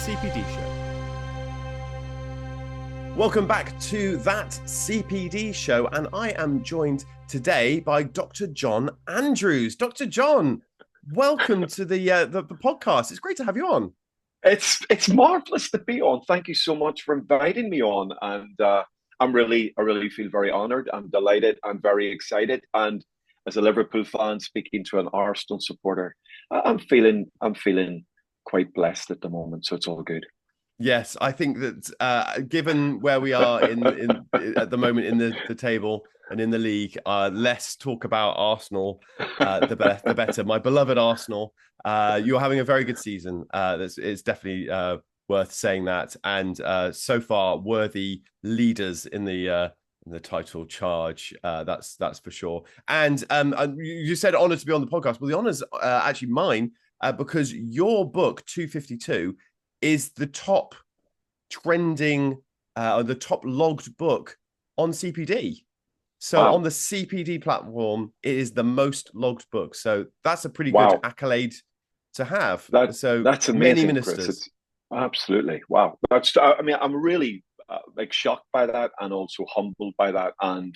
CPD Show. Welcome back to That CPD Show, and I am joined today by Dr. John Andrews. Dr. John, welcome to the podcast. It's great to have you on. It's marvelous to be on. Thank you so much for inviting me on, and I really feel very honoured. I'm delighted. I'm very excited, and as a Liverpool fan speaking to an Arsenal supporter, I'm feeling quite blessed at the moment. So it's all good. Yes, I think that given where we are in at the moment in the table and in the league, less talk about Arsenal, the better. My beloved Arsenal, you're having a very good season. It's definitely worth saying that, and so far worthy leaders in the title charge. That's for sure. And you said honoured to be on the podcast. Well, the honour's actually mine because your book 252 is the top trending, the top logged book on CPD. So Wow. on the CPD platform, it is the most logged book. So that's a pretty good Wow. accolade to have. So That's many amazing, Chris. ministers. It's absolutely wow. I mean, I'm really like shocked by that, and also humbled by that, and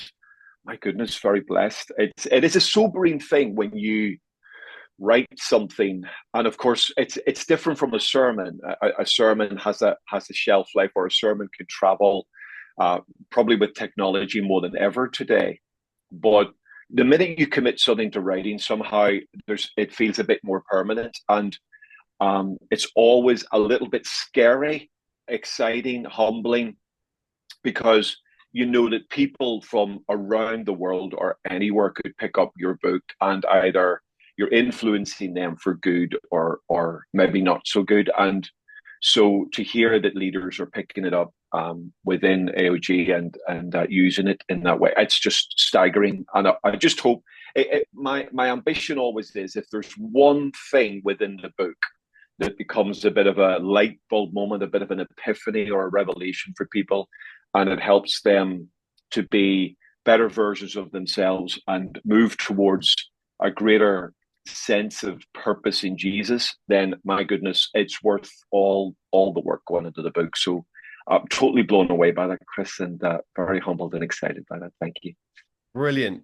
my goodness, very blessed. It is a sobering thing when you write something, and of course it's different from a sermon. A sermon has a shelf life, or a sermon can travel, probably with technology more than ever today. But the minute you commit something to writing, somehow it feels a bit more permanent, and it's always a little bit scary, exciting, humbling, because you know that people from around the world or anywhere could pick up your book, and either you're influencing them for good or maybe not so good. And so to hear that leaders are picking it up within AOG and using it in that way, it's just staggering. And I just hope my ambition always is, if there's one thing within the book that becomes a bit of a light bulb moment, a bit of an epiphany or a revelation for people, and it helps them to be better versions of themselves and move towards a greater sense of purpose in Jesus, then my goodness, it's worth all the work going into the book. So I'm totally blown away by that, Chris, and very humbled and excited by that. Thank you. Brilliant.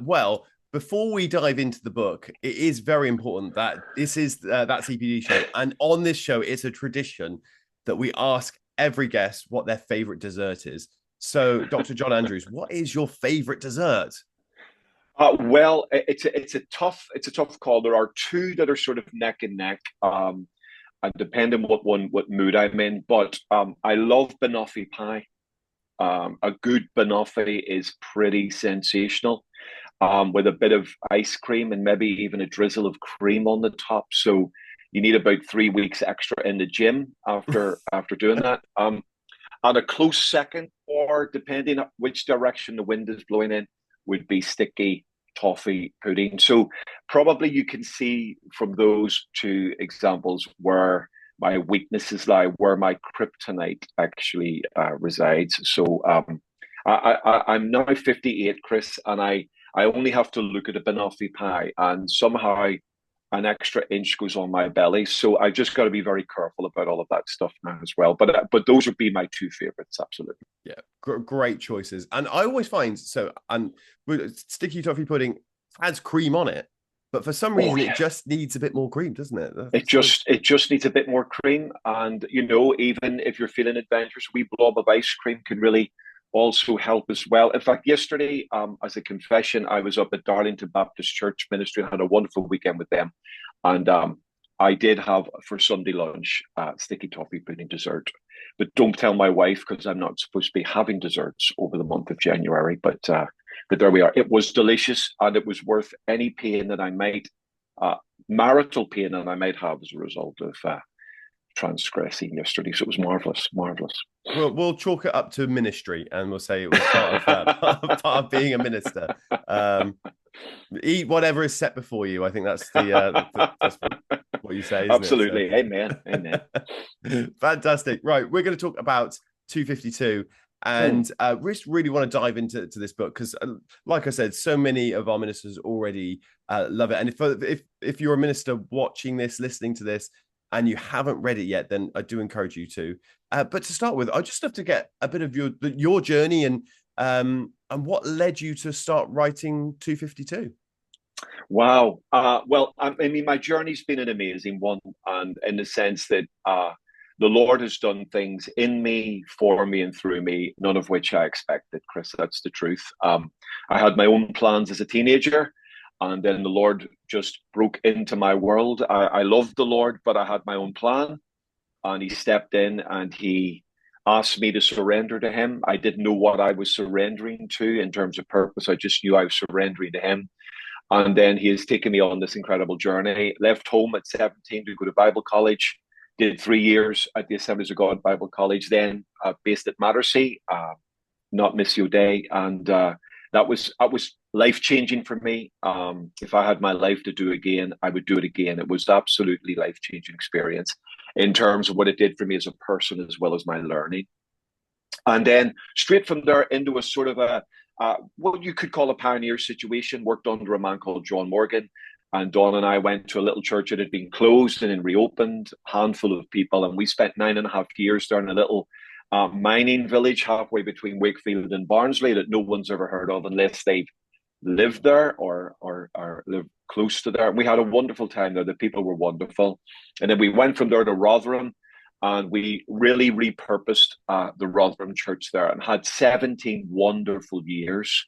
Well, before we dive into the book, it is very important that this is that CPD show, and on this show, it's a tradition that we ask every guest what their favorite dessert is. So, Dr. John Andrews, what is your favorite dessert? Well, it's a tough call. There are two that are sort of neck and neck, and depending what mood I'm in. But I love banoffee pie. A good banoffee is pretty sensational, with a bit of ice cream and maybe even a drizzle of cream on the top. So you need about 3 weeks extra in the gym after doing that. And a close second, or depending on which direction the wind is blowing in, would be sticky toffee pudding. So probably you can see from those two examples where my weaknesses lie, where my kryptonite actually resides. So I'm now 58, Chris, and I only have to look at a banoffee pie, and somehow an extra inch goes on my belly. So I just got to be very careful about all of that stuff now as well. But those would be my two favorites, absolutely. Yeah, great choices. And I always find and sticky toffee pudding has cream on it, but for some reason it just needs a bit more cream, doesn't it? It just needs a bit more cream, and even if you're feeling adventurous, a wee blob of ice cream can really also help as well. In fact, yesterday, as a confession, I was up at Darlington Baptist Church Ministry and had a wonderful weekend with them. And I did have for Sunday lunch sticky toffee pudding dessert. But don't tell my wife, because I'm not supposed to be having desserts over the month of January. But there we are. It was delicious, and it was worth any pain that I might, marital pain that I might have as a result of transgressing yesterday. So it was marvelous. We'll chalk it up to ministry, and we'll say it was part of being a minister. Eat whatever is set before you. I think that's that's what you say. Absolutely. So. Amen. Fantastic. Right, we're going to talk about 252. And we just really want to dive into this book because, like I said, so many of our ministers already love it. And if you're a minister watching this, listening to this, and you haven't read it yet, then I do encourage you to. But to start with, I just have to get a bit of your journey and what led you to start writing 252. Wow. Well, I mean, my journey's been an amazing one, and in the sense that the Lord has done things in me, for me, and through me, none of which I expected, Chris. That's the truth. I had my own plans as a teenager, and then the Lord just broke into my world. I loved the Lord, but I had my own plan, and He stepped in and He asked me to surrender to Him. I didn't know what I was surrendering to in terms of purpose. I just knew I was surrendering to Him. And then He has taken me on this incredible journey. Left home at 17 to go to Bible college. Did 3 years at the Assemblies of God Bible College. Then based at Mattersea, not Missio Dei, and that was life changing for me. If I had my life to do again, I would do it again. It was absolutely life changing experience in terms of what it did for me as a person as well as my learning. And then straight from there into a sort of what you could call a pioneer situation. Worked under a man called John Morgan. And Dawn and I went to a little church that had been closed and then reopened, handful of people. And we spent 9.5 years there in a little mining village halfway between Wakefield and Barnsley that no one's ever heard of unless they've lived there or live close to there. And we had a wonderful time there. The people were wonderful. And then we went from there to Rotherham, and we really repurposed the Rotherham church there and had 17 wonderful years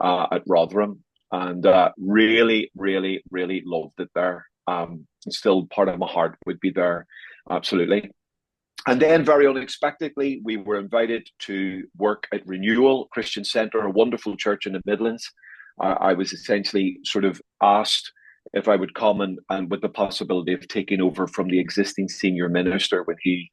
at Rotherham, and really, really, really loved it there. Still part of my heart would be there, absolutely. And then very unexpectedly, we were invited to work at Renewal Christian Centre, a wonderful church in the Midlands. I was essentially sort of asked if I would come, and with the possibility of taking over from the existing senior minister when he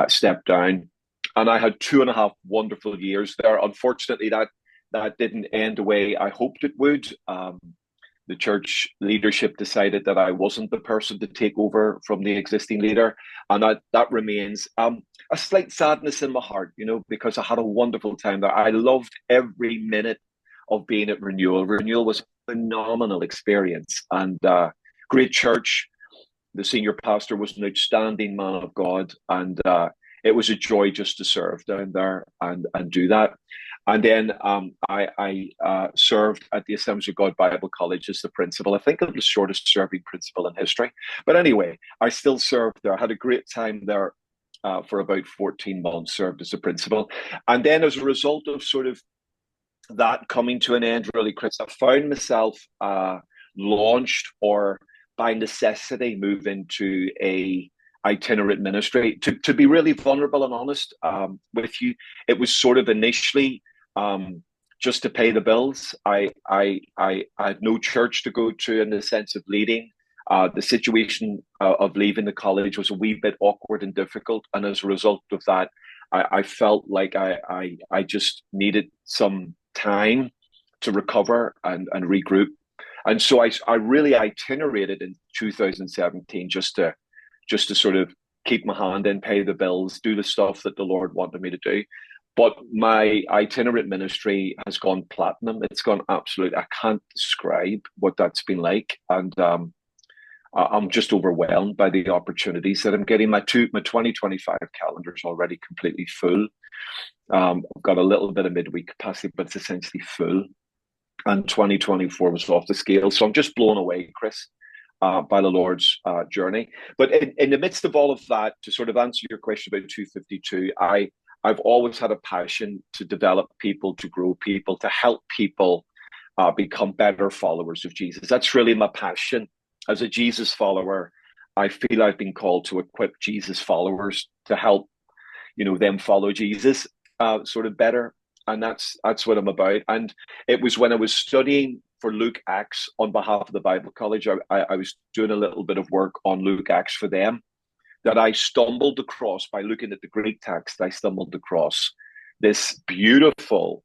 stepped down. And I had 2.5 wonderful years there. Unfortunately, that didn't end the way I hoped it would. The church leadership decided that I wasn't the person to take over from the existing leader. And that remains a slight sadness in my heart, because I had a wonderful time there. I loved every minute of being at Renewal. Renewal was a phenomenal experience, and great church. The senior pastor was an outstanding man of God, and it was a joy just to serve down there and do that. And then I served at the Assemblies of God Bible College as the principal. I think I'm the shortest serving principal in history. But anyway, I still served there. I had a great time there for about 14 months, served as a principal. And then as a result of sort of that coming to an end, really, Chris, I found myself launched, or by necessity move into a itinerant ministry. To be really vulnerable and honest with you, it was sort of initially just to pay the bills. I had no church to go to in the sense of leading. The situation of leaving the college was a wee bit awkward and difficult, and as a result of that, I felt like I just needed some time to recover and regroup. And so I really itinerated in 2017 just to sort of keep my hand in, pay the bills, do the stuff that the Lord wanted me to do. But my itinerant ministry has gone platinum. It's gone absolute. I can't describe what that's been like. And I'm just overwhelmed by the opportunities that I'm getting. My 2025 calendar is already completely full. I've got a little bit of midweek capacity, but it's essentially full. And 2024 was off the scale. So I'm just blown away, Chris, by the Lord's journey. But in the midst of all of that, to sort of answer your question about 252, I've always had a passion to develop people, to grow people, to help people become better followers of Jesus. That's really my passion. As a Jesus follower, I feel I've been called to equip Jesus followers to help, them follow Jesus sort of better. And that's what I'm about. And it was when I was studying for Luke Acts on behalf of the Bible College, I was doing a little bit of work on Luke Acts for them, that I stumbled across, by looking at the Greek text, I stumbled across this beautiful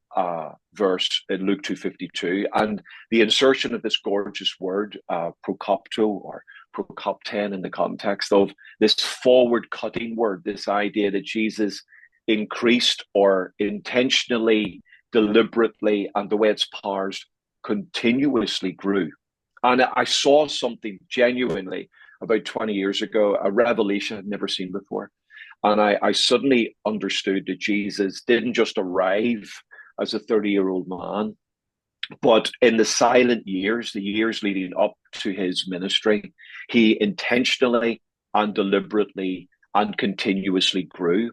verse in Luke 2:52, and the insertion of this gorgeous word, prokopto or prokopten, in the context of this forward-cutting word, this idea that Jesus increased or intentionally, deliberately, and the way it's parsed, continuously grew. And I saw something genuinely about 20 years ago, a revelation I'd never seen before. And I suddenly understood that Jesus didn't just arrive as a 30-year-old man, but in the silent years, the years leading up to his ministry, he intentionally and deliberately and continuously grew.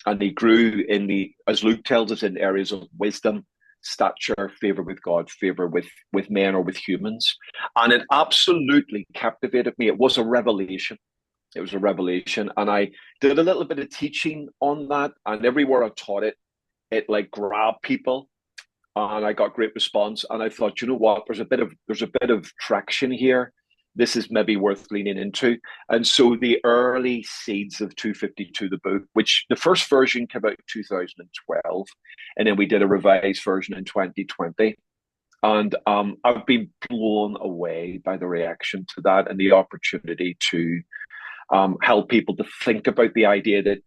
And he grew in as Luke tells us, in areas of wisdom, stature, favor with God, favor with men or with humans. And it absolutely captivated me. It was a revelation. It was a revelation. And I did a little bit of teaching on that. And everywhere I taught it, it like grabbed people, and I got great response. And I thought, you know what, there's a bit of traction here. This is maybe worth leaning into. And so the early seeds of 252, the book, which the first version came out in 2012, and then we did a revised version in 2020. And I've been blown away by the reaction to that and the opportunity to help people to think about the idea that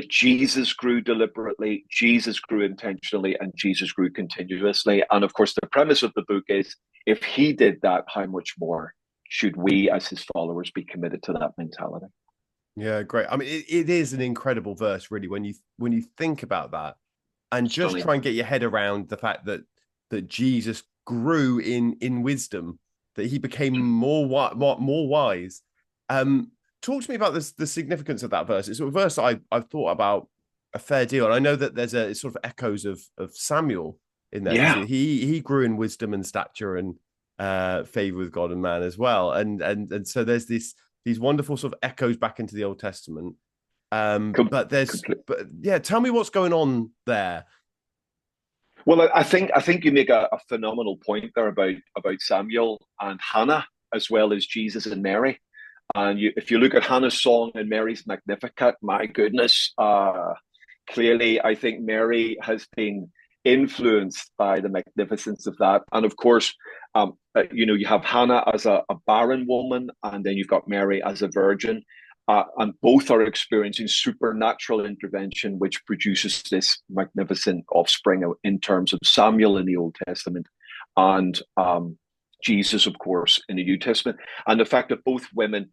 Jesus grew deliberately, Jesus grew intentionally, and Jesus grew continuously. And of course, the premise of the book is, if he did that, how much more should we as his followers be committed to that mentality? Yeah, great. I mean, it is an incredible verse, really, when you think about that, and just Stunning. try and get your head around the fact that Jesus grew in wisdom, that he became more wise. Talk to me about this, the significance of that verse. It's a verse that I've thought about a fair deal, and I know that there's a sort of echoes of Samuel in there, because Yeah, he grew in wisdom and stature and favor with God and man as well, and so there's these wonderful sort of echoes back into the Old Testament. But yeah, tell me what's going on there. well, I think you make a phenomenal point there about Samuel and Hannah, as well as Jesus and Mary. And if you look at Hannah's song and Mary's Magnificat, my goodness, clearly I think Mary has been influenced by the magnificence of that. And of course, you have Hannah as a barren woman, and then you've got Mary as a virgin. And both are experiencing supernatural intervention, which produces this magnificent offspring in terms of Samuel in the Old Testament and Jesus, of course, in the New Testament. And the fact that both women,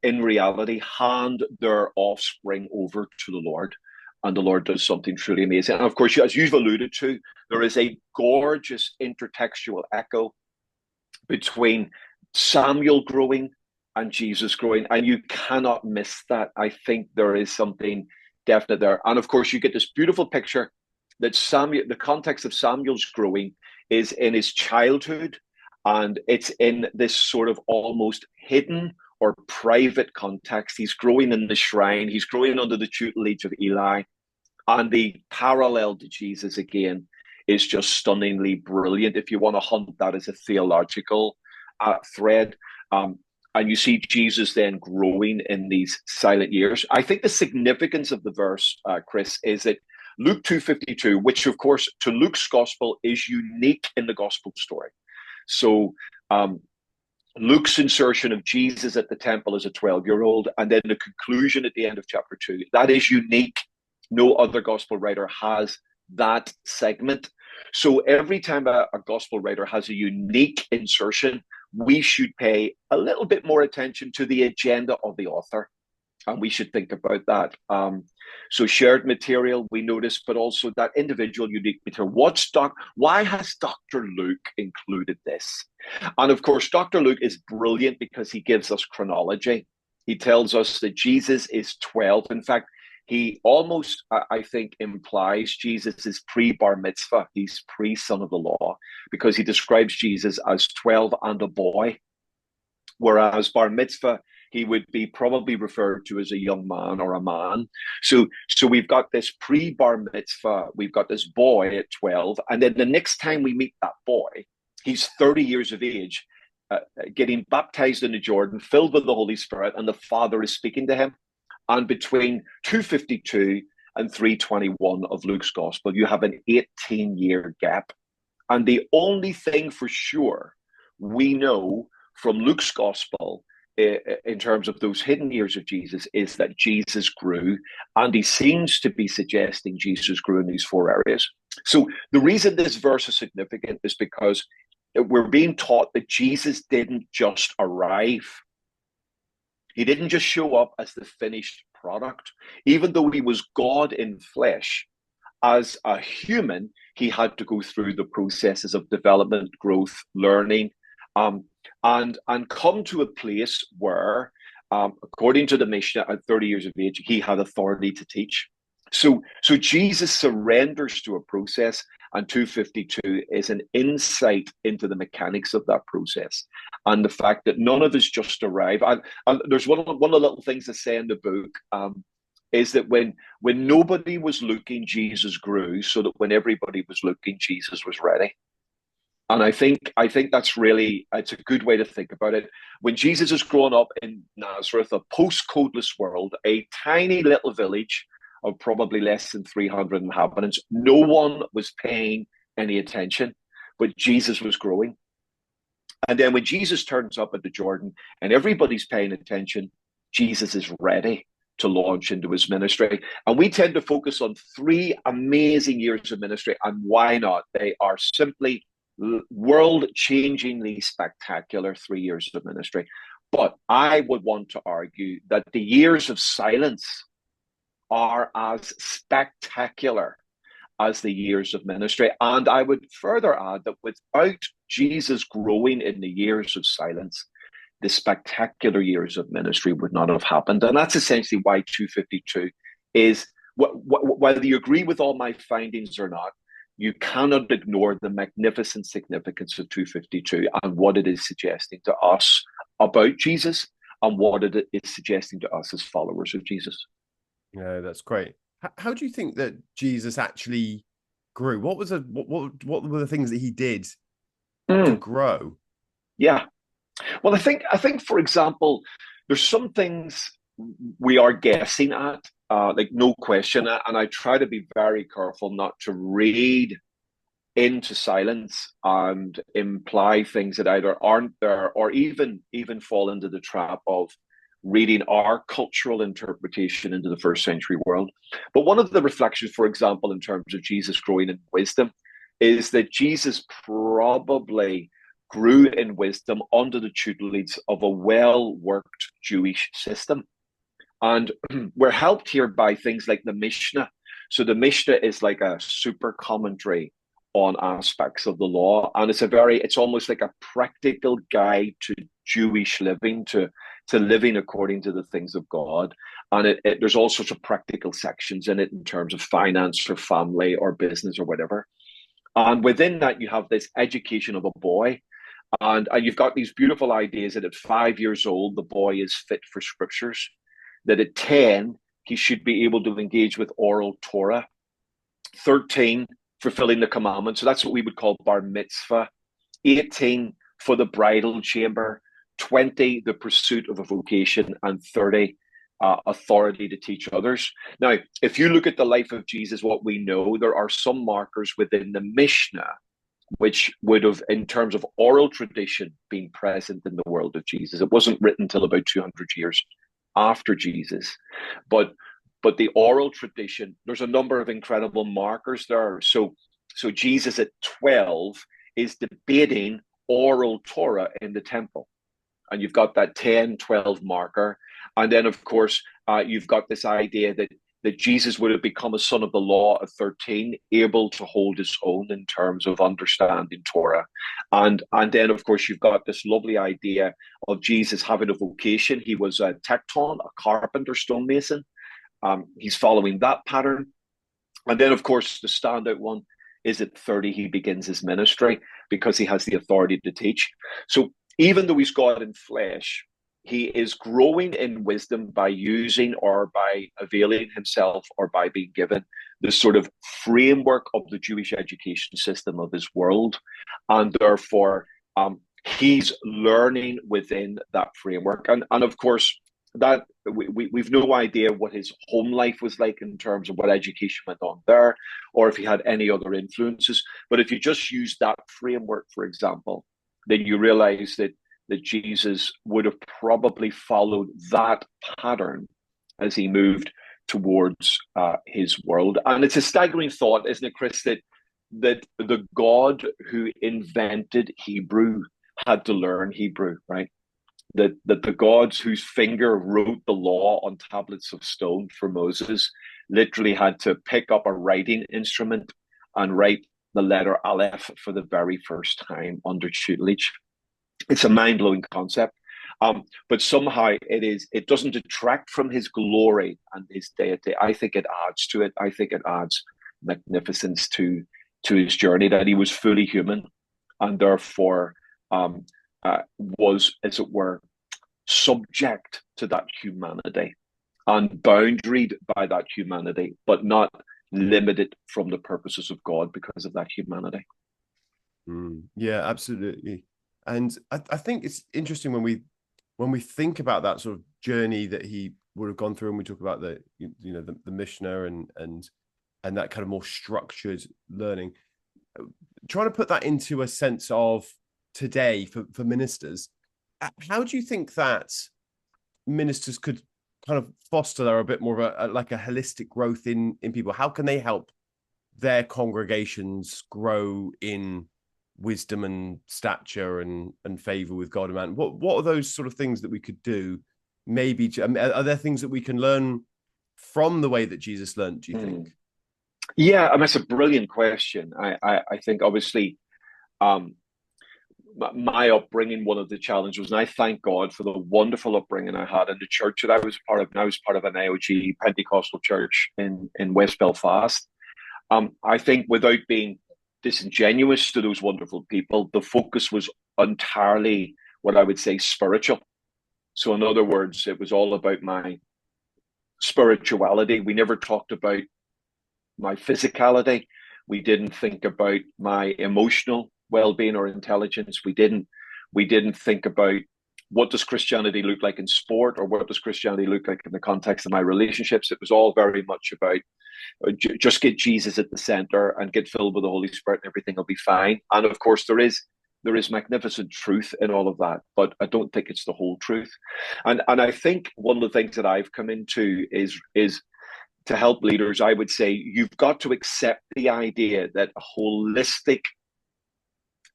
in reality, hand their offspring over to the Lord, and the Lord does something truly amazing. And of course, as you've alluded to, there is a gorgeous intertextual echo between Samuel growing and Jesus growing, and you cannot miss that. I think there is something definite there. And of course, you get this beautiful picture that Samuel, the context of Samuel's growing is in his childhood, and it's in this sort of almost hidden or private context. He's growing in the shrine, he's growing under the tutelage of Eli, and the parallel to Jesus again is just stunningly brilliant. If you want to hunt that as a theological thread, and you see Jesus then growing in these silent years. I think the significance of the verse, Chris, is that Luke 2:52, which of course to Luke's gospel is unique in the gospel story. So Luke's insertion of Jesus at the temple as a 12-year-old, and then the conclusion at the end of chapter 2, that is unique. No other gospel writer has that segment. So every time a gospel writer has a unique insertion, we should pay a little bit more attention to the agenda of the author, and we should think about that. So shared material we notice, but also that individual unique material. Why has Dr. Luke included this? And of course, Dr. Luke is brilliant because he gives us chronology. He tells us that Jesus is 12. In fact, he almost, I think, implies Jesus is pre-bar mitzvah. He's pre-son of the law, because he describes Jesus as 12 and a boy, whereas bar mitzvah, he would be probably referred to as a young man or a man. So we've got this pre-bar mitzvah, we've got this boy at 12, and then the next time we meet that boy, he's 30 years of age, getting baptized in the Jordan, filled with the Holy Spirit, and the Father is speaking to him. And between 252 and 321 of Luke's gospel, you have an 18-year gap. And the only thing for sure we know from Luke's gospel in terms of those hidden years of Jesus is that Jesus grew, and he seems to be suggesting Jesus grew in these four areas. So the reason this verse is significant is because we're being taught that Jesus didn't just arrive. He didn't just show up as the finished product. Even though he was God in flesh, as a human, he had to go through the processes of development, growth, learning, um, and come to a place where, according to the Mishnah, at 30 years of age, he had authority to teach. So Jesus surrenders to a process, and 252 is an insight into the mechanics of that process and the fact that none of us just arrive. And there's one of the little things I say in the book. Is that when nobody was looking, Jesus grew, so that when everybody was looking, Jesus was ready. And I think that's really, it's a good way to think about it. When Jesus is growing up in Nazareth, a post-codeless world, a tiny little village of probably less than 300 inhabitants, no one was paying any attention, but Jesus was growing. And then when Jesus turns up at the Jordan and everybody's paying attention, Jesus is ready to launch into his ministry. And we tend to focus on 3 amazing years of ministry. And why not? They are simply world changingly spectacular 3 years of ministry. But I would want to argue that the years of silence are as spectacular as the years of ministry. And I would further add that without Jesus growing in the years of silence, the spectacular years of ministry would not have happened. And that's essentially why 252 is, whether you agree with all my findings or not, you cannot ignore the magnificent significance of 252 and what it is suggesting to us about Jesus and what it is suggesting to us as followers of Jesus. Yeah, that's great. How do you think that Jesus actually grew? What were the things that he did to grow? Yeah. Well, I think, for example, there's some things we are guessing at, like no question, and I try to be very careful not to read into silence and imply things that either aren't there or even fall into the trap of reading our cultural interpretation into the first century world. But one of the reflections, for example, in terms of Jesus growing in wisdom, is that Jesus probably grew in wisdom under the tutelage of a well-worked Jewish system. And we're helped here by things like the Mishnah. So the Mishnah is like a super commentary on aspects of the law. And it's almost like a practical guide to Jewish living, to living according to the things of God. And there's all sorts of practical sections in it in terms of finance or family or business or whatever. And within that, you have this education of a boy. And you've got these beautiful ideas that at 5 years old, the boy is fit for scriptures, that at 10, he should be able to engage with oral Torah, 13, fulfilling the commandments. So that's what we would call bar mitzvah, 18, for the bridal chamber, 20, the pursuit of a vocation, and 30, authority to teach others. Now, if you look at the life of Jesus, what we know, there are some markers within the Mishnah which would have, in terms of oral tradition, been present in the world of Jesus. It wasn't written till about 200 years after Jesus, but the oral tradition, there's a number of incredible markers there. So Jesus at 12 is debating oral Torah in the temple, and you've got that 10, 12 marker. And then, of course, you've got this idea that Jesus would have become a son of the law at 13, able to hold his own in terms of understanding Torah. And then, of course, you've got this lovely idea of Jesus having a vocation. He was a tecton, a carpenter, stonemason. He's following that pattern. And then, of course, the standout one is at 30, he begins his ministry because he has the authority to teach. So even though he's God in flesh, he is growing in wisdom by using or by availing himself or by being given the sort of framework of the Jewish education system of his world. And therefore, he's learning within that framework. And of course, that we've no idea what his home life was like in terms of what education went on there, or if he had any other influences. But if you just use that framework, for example, then you realize that Jesus would have probably followed that pattern as he moved towards his world. And it's a staggering thought, isn't it, Chris, that the God who invented Hebrew had to learn Hebrew, right? that the gods whose finger wrote the law on tablets of stone for Moses literally had to pick up a writing instrument and write the letter Aleph for the very first time under tutelage. It's a mind-blowing concept. But somehow it doesn't detract from his glory and his deity. I think it adds to it. I think it adds magnificence to his journey, that he was fully human and therefore was, as it were, subject to that humanity and boundaried by that humanity, but not limited from the purposes of God because of that humanity. Yeah, absolutely. And I think it's interesting when we think about that sort of journey that he would have gone through, and we talk about the Mishnah and that kind of more structured learning, trying to put that into a sense of today for ministers. How do you think that ministers could kind of foster a bit more of a holistic growth in people? How can they help their congregations grow in wisdom and stature and favor with God and man? What are those sort of things that we could do? Maybe are there things that we can learn from the way that Jesus learned, do you think? Yeah, I mean, that's a brilliant question. I think obviously my upbringing, one of the challenges was, and I thank God for the wonderful upbringing I had in the church that I was part of. And I was part of an IOG Pentecostal church in West Belfast. I think without being disingenuous to those wonderful people, the focus was entirely what I would say spiritual. So in other words, it was all about my spirituality. We never talked about my physicality. We didn't think about my emotional well-being or intelligence. We didn't think about what does Christianity look like in sport, or what does Christianity look like in the context of my relationships. It was all very much about just get Jesus at the center and get filled with the Holy Spirit and everything will be fine. And of course there is magnificent truth in all of that, but I don't think it's the whole truth. And I think one of the things that I've come into is to help leaders. I would say you've got to accept the idea that a holistic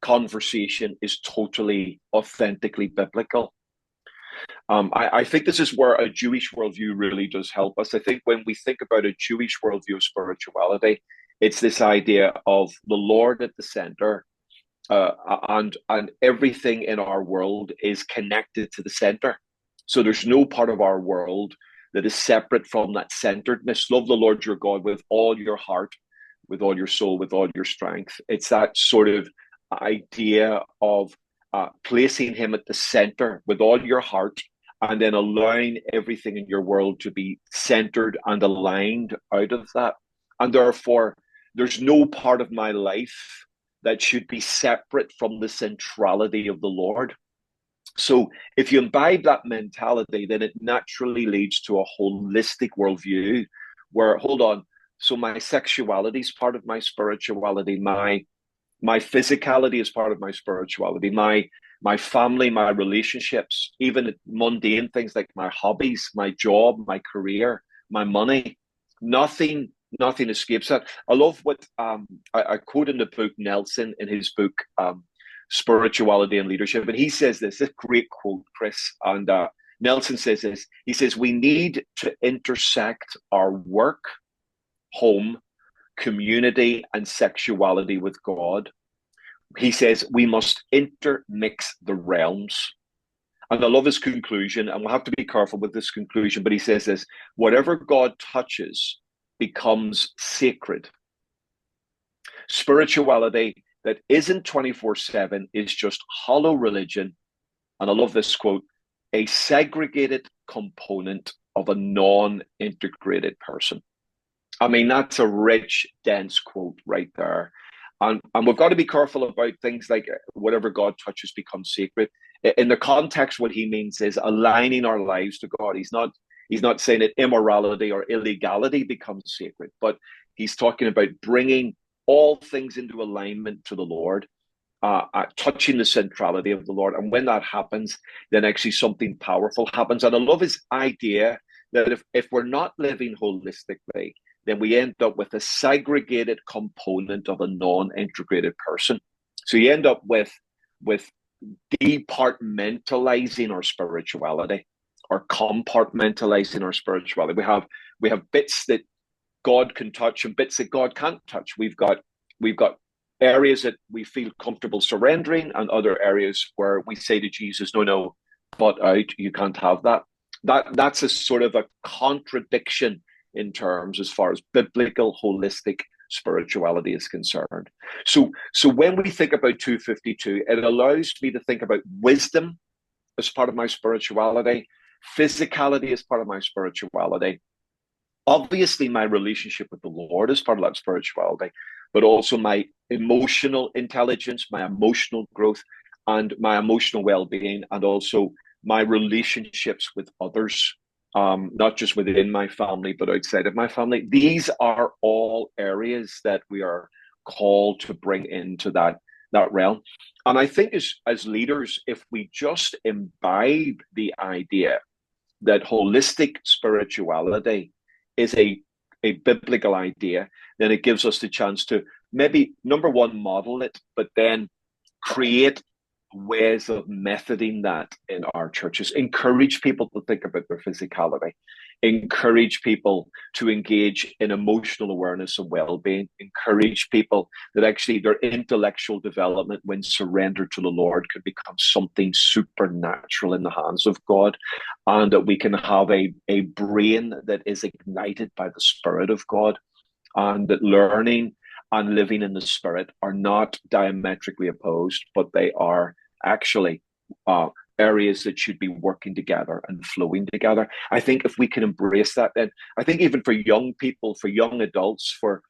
conversation is totally authentically biblical. I think this is where a Jewish worldview really does help us. I think when we think about a Jewish worldview of spirituality, it's this idea of the Lord at the center, and everything in our world is connected to the center. So there's no part of our world that is separate from that centeredness. Love the Lord your God with all your heart, with all your soul, with all your strength. It's that sort of idea of placing him at the center with all your heart, and then allowing everything in your world to be centered and aligned out of that. And therefore, there's no part of my life that should be separate from the centrality of the Lord. So if you imbibe that mentality, then it naturally leads to a holistic worldview where, hold on, so my sexuality is part of my spirituality, my physicality is part of my spirituality, my family, my relationships, even mundane things like my hobbies, my job, my career, my money, nothing escapes that. I love what I quote in the book Nelson, in his book Spirituality and Leadership, and he says this great quote, Chris, and Nelson says this. He says, we need to intersect our work, home, community, and sexuality with God. He says we must intermix the realms. And I love his conclusion, and we'll have to be careful with this conclusion, but he says this: whatever God touches becomes sacred. Spirituality that isn't 24/7 is just hollow religion. And I love this quote: a segregated component of a non-integrated person. I mean, that's a rich, dense quote right there. And we've got to be careful about things like whatever God touches becomes sacred. In the context, what he means is aligning our lives to God. He's not saying that immorality or illegality becomes sacred, but he's talking about bringing all things into alignment to the Lord, touching the centrality of the Lord. And when that happens, then actually something powerful happens. And I love his idea that if we're not living holistically, then we end up with a segregated component of a non-integrated person. So you end up with departmentalizing our spirituality or compartmentalizing our spirituality. We have bits that God can touch and bits that God can't touch. We've got areas that we feel comfortable surrendering, and other areas where we say to Jesus, "No, no, but out, you can't have that." That's a sort of a contradiction in terms as far as biblical holistic spirituality is concerned. So when we think about 252, it allows me to think about wisdom as part of my spirituality, physicality as part of my spirituality, obviously my relationship with the Lord is part of that spirituality, but also my emotional intelligence, my emotional growth, and my emotional well-being, and also my relationships with others, not just within my family but outside of my family. These are all areas that we are called to bring into that realm. And I think as leaders, if we just imbibe the idea that holistic spirituality is a biblical idea, then it gives us the chance to maybe, number one, model it, but then create ways of methoding that in our churches. Encourage people to think about their physicality. Encourage people to engage in emotional awareness and well-being. Encourage people that actually their intellectual development, when surrendered to the Lord, could become something supernatural in the hands of God, and that we can have a brain that is ignited by the Spirit of God, and that learning and living in the Spirit are not diametrically opposed, but they are actually areas that should be working together and flowing together. I think if we can embrace that, then I think even for young people, for young adults, for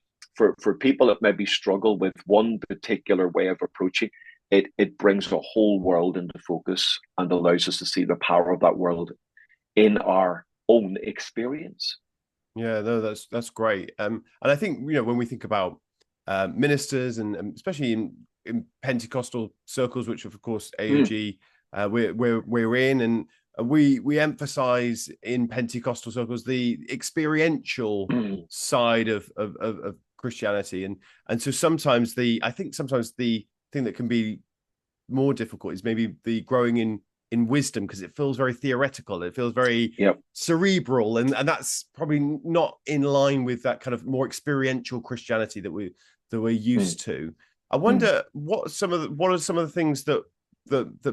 people that maybe struggle with one particular way of approaching it brings a whole world into focus and allows us to see the power of that world in our own experience. Yeah, no, that's great. And I think, when we think about ministers, and especially in Pentecostal circles, which of course AOG we're in, and we emphasize in Pentecostal circles the experiential side of Christianity, and so sometimes I think sometimes the thing that can be more difficult is maybe the growing in wisdom, because it feels very theoretical, it feels very cerebral, and that's probably not in line with that kind of more experiential Christianity that we're used to. I wonder what are some of the things that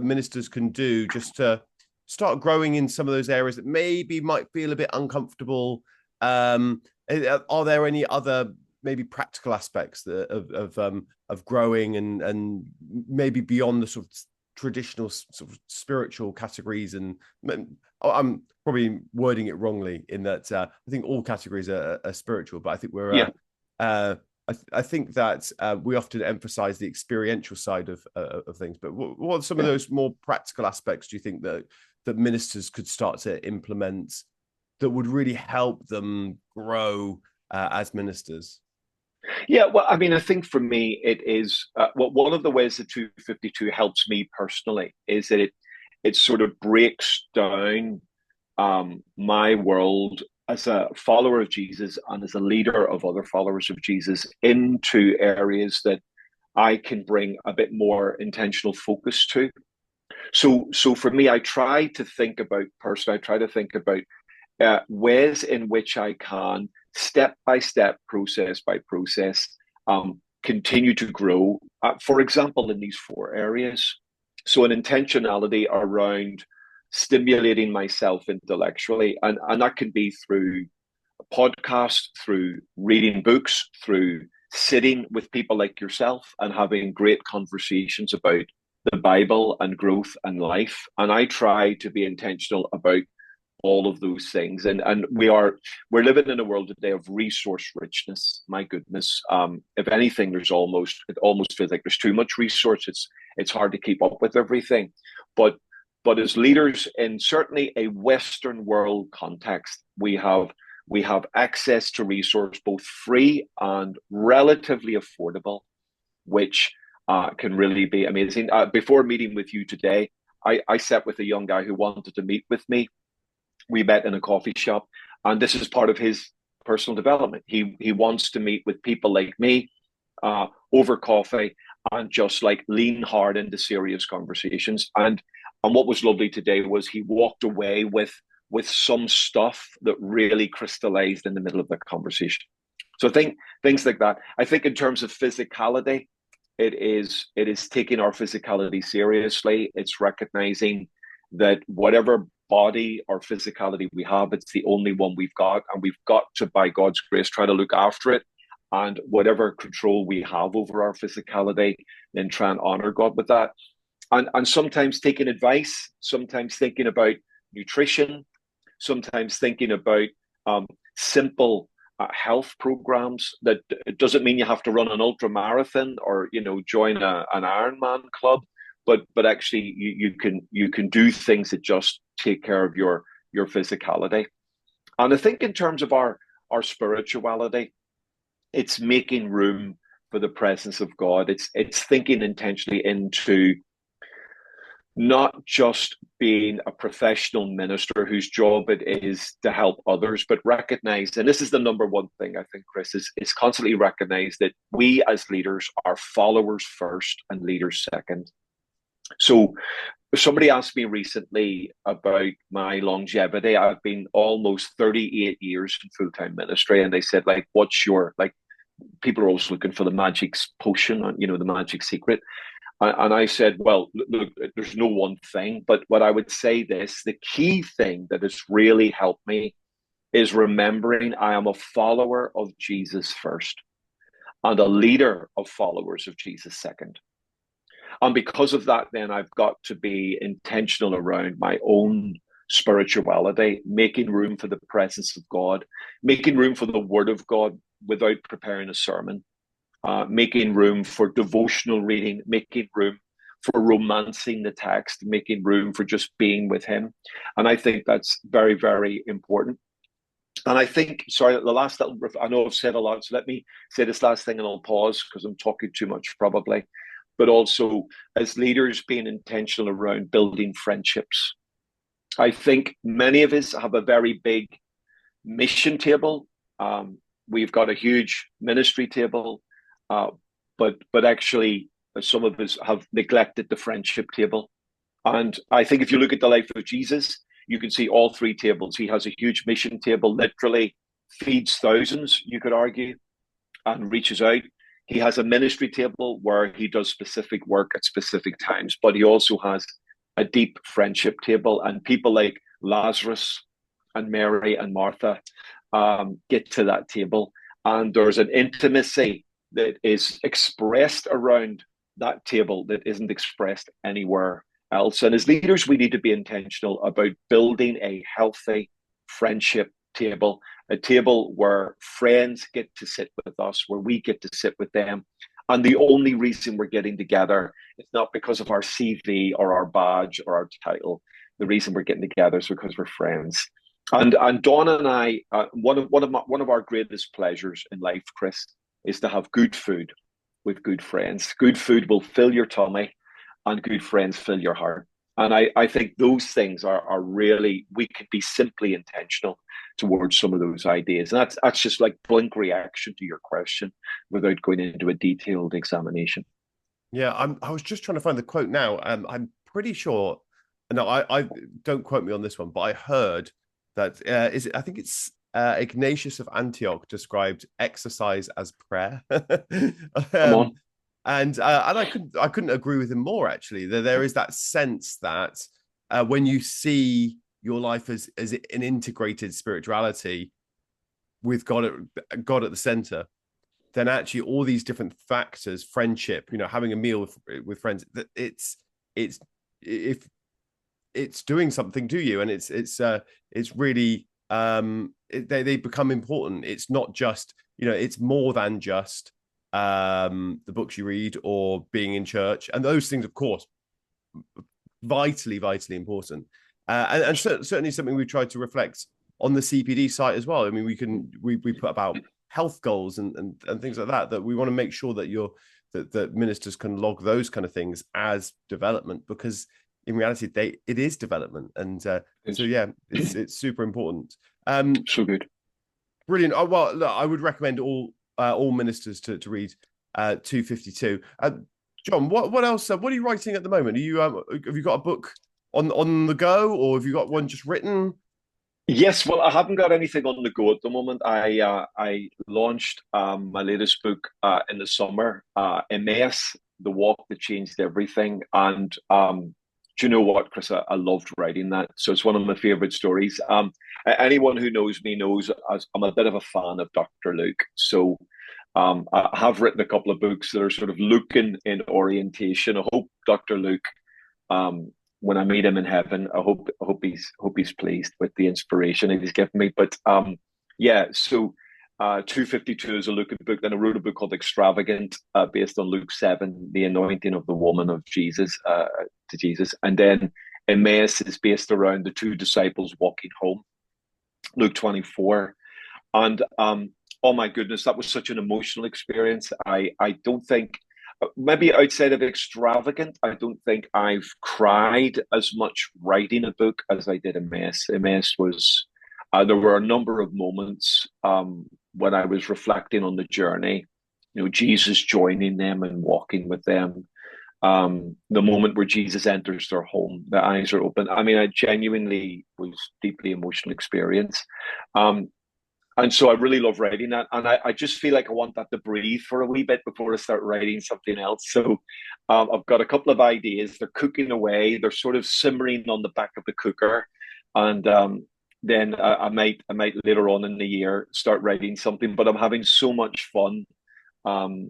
ministers can do just to start growing in some of those areas that maybe might feel a bit uncomfortable. Are there any other maybe practical aspects of growing and maybe beyond the sort of traditional sort of spiritual categories? And I'm probably wording it wrongly in that I think all categories are spiritual, but I think we're I think that we often emphasize the experiential side of things. But what are some of those more practical aspects do you think that ministers could start to implement that would really help them grow as ministers? Yeah, well, I mean, I think for me, it is one of the ways that 252 helps me personally is that it sort of breaks down my world as a follower of Jesus and as a leader of other followers of Jesus into areas that I can bring a bit more intentional focus to. So for me, I try to think about ways in which I can step by step, process by process, continue to grow. For example, in these four areas. So an intentionality around stimulating myself intellectually, and that can be through podcasts, through reading books, through sitting with people like yourself and having great conversations about the Bible and growth and life. And I try to be intentional about all of those things. And we're living in a world today of resource richness. My goodness. If anything, it almost feels like there's too much resource. It's hard to keep up with everything. But as leaders in certainly a Western world context, we have access to resource, both free and relatively affordable, which can really be amazing. Before meeting with you today, I sat with a young guy who wanted to meet with me. We met in a coffee shop, and this is part of his personal development. He wants to meet with people like me over coffee and just like lean hard into serious conversations. And what was lovely today was he walked away with some stuff that really crystallized in the middle of the conversation. So I think things like that. I think in terms of physicality, it is taking our physicality seriously. It's recognizing that whatever body or physicality we have, it's the only one we've got, and we've got to, by God's grace, try to look after it. And whatever control we have over our physicality, then try and honor God with that. And sometimes taking advice, sometimes thinking about nutrition, sometimes thinking about simple health programs. That it doesn't mean you have to run an ultra marathon or join an Ironman club, but actually you can do things that just take care of your physicality. And I think in terms of our spirituality, it's making room for the presence of God. It's thinking intentionally into not just being a professional minister whose job it is to help others, but recognize, and this is the number one thing I think, Chris, is constantly recognize that we as leaders are followers first and leaders second. So somebody asked me recently about my longevity. I've been almost 38 years in full-time ministry, and they said, like, what's your, like, people are always looking for the magic potion, the magic secret. And I said, well, look, there's no one thing, but what I would say the key thing that has really helped me is remembering I am a follower of Jesus first and a leader of followers of Jesus second. And because of that, then I've got to be intentional around my own spirituality, making room for the presence of God, making room for the word of God without preparing a sermon, making room for devotional reading, making room for romancing the text, making room for just being with Him. And I think that's very, very important. And I think, sorry, the last little, I know I've said a lot, so let me say this last thing and I'll pause because I'm talking too much probably. But also, as leaders, being intentional around building friendships. I think many of us have a very big mission table. We've got a huge ministry table, uh, but actually, some of us have neglected the friendship table. And I think if you look at the life of Jesus, you can see all three tables. He has a huge mission table, literally feeds thousands, you could argue, and reaches out. He has a ministry table where he does specific work at specific times, but he also has a deep friendship table, and people like Lazarus and Mary and Martha get to that table. And there's an intimacy that is expressed around that table that isn't expressed anywhere else. And as leaders, we need to be intentional about building a healthy friendship table, a table where friends get to sit with us, where we get to sit with them. And the only reason we're getting together is not because of our CV or our badge or our title. The reason we're getting together is because we're friends. And Dawn and I, one of our greatest pleasures in life, Chris, is to have good food with good friends. Good food will fill your tummy, and good friends fill your heart. And I think those things are really, we could be simply intentional towards some of those ideas. And that's just like blink reaction to your question without going into a detailed examination. Yeah, I was just trying to find the quote now. I'm pretty sure. No, I don't quote me on this one, but I heard that is it, I think it's Ignatius of Antioch described exercise as prayer. Come um, on. and I couldn't agree with him more. Actually, there is that sense that when you see your life as an integrated spirituality with God at the center, then actually all these different factors, friendship, having a meal with friends, that it's if it's doing something to you, and it's really they become important. It's not just, it's more than just the books you read or being in church, and those things, of course, vitally important, and certainly something we tried to reflect on the CPD site as well. I mean, we put about health goals and things like that we want to make sure that that ministers can log those kind of things as development, because in reality it is development. And so yeah, it's super important. So good. Brilliant. Oh, well, look, I would recommend all ministers to read 252. John, what else? What are you writing at the moment? Are you have you got a book on the go, or have you got one just written? Yes, well, I haven't got anything on the go at the moment. I launched my latest book in the summer, Emmaus, The Walk That Changed Everything. And do you know what, Chris? I loved writing that. So it's one of my favorite stories. Anyone who knows me knows I'm a bit of a fan of Dr. Luke. So I have written a couple of books that are sort of looking in orientation. I hope Dr. Luke, when I meet him in heaven, I hope he's pleased with the inspiration that he's given me. But yeah, so 252 is a Luke book. Then I wrote a book called Extravagant, based on Luke 7, the anointing of the woman of Jesus, to Jesus. And then Emmaus is based around the two disciples walking home, Luke 24. And oh my goodness, that was such an emotional experience. I don't think, maybe outside of Extravagant, I don't think I've cried as much writing a book as I did Emmaus. Emmaus was, there were a number of moments when I was reflecting on the journey, Jesus joining them and walking with them. The moment where Jesus enters their home, the eyes are open. I mean, I genuinely was deeply emotional experience. Um, and so I really love writing that. And I just feel like I want that to breathe for a wee bit before I start writing something else. So I've got a couple of ideas. They're cooking away. They're sort of simmering on the back of the cooker. And then I might later on in the year start writing something. But I'm having so much fun,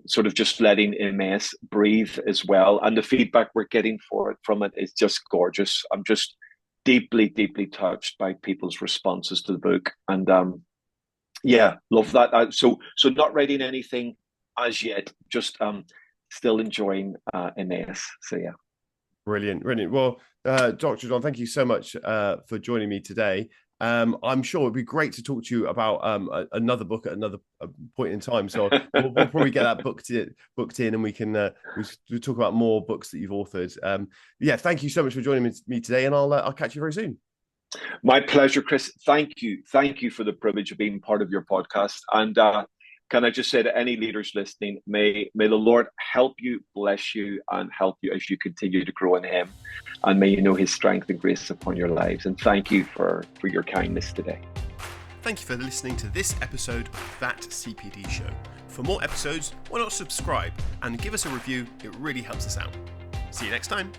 sort of just letting MS breathe as well. And the feedback we're getting from it is just gorgeous. I'm just deeply, deeply touched by people's responses to the book. And yeah, love that. So not writing anything as yet, just still enjoying Emmaus. So yeah. Brilliant, brilliant. Well, Dr. John, thank you so much for joining me today. I'm sure it'd be great to talk to you about another book at another point in time. So we'll probably get that booked in, and we can we'll talk about more books that you've authored. Yeah, thank you so much for joining me today, and I'll catch you very soon. My pleasure, Chris. Thank you. Thank you for the privilege of being part of your podcast. And can I just say to any leaders listening, may the Lord help you, bless you, and help you as you continue to grow in Him. And may you know His strength and grace upon your lives. And thank you for your kindness today. Thank you for listening to this episode of That CPD Show. For more episodes, why not subscribe and give us a review? It really helps us out. See you next time.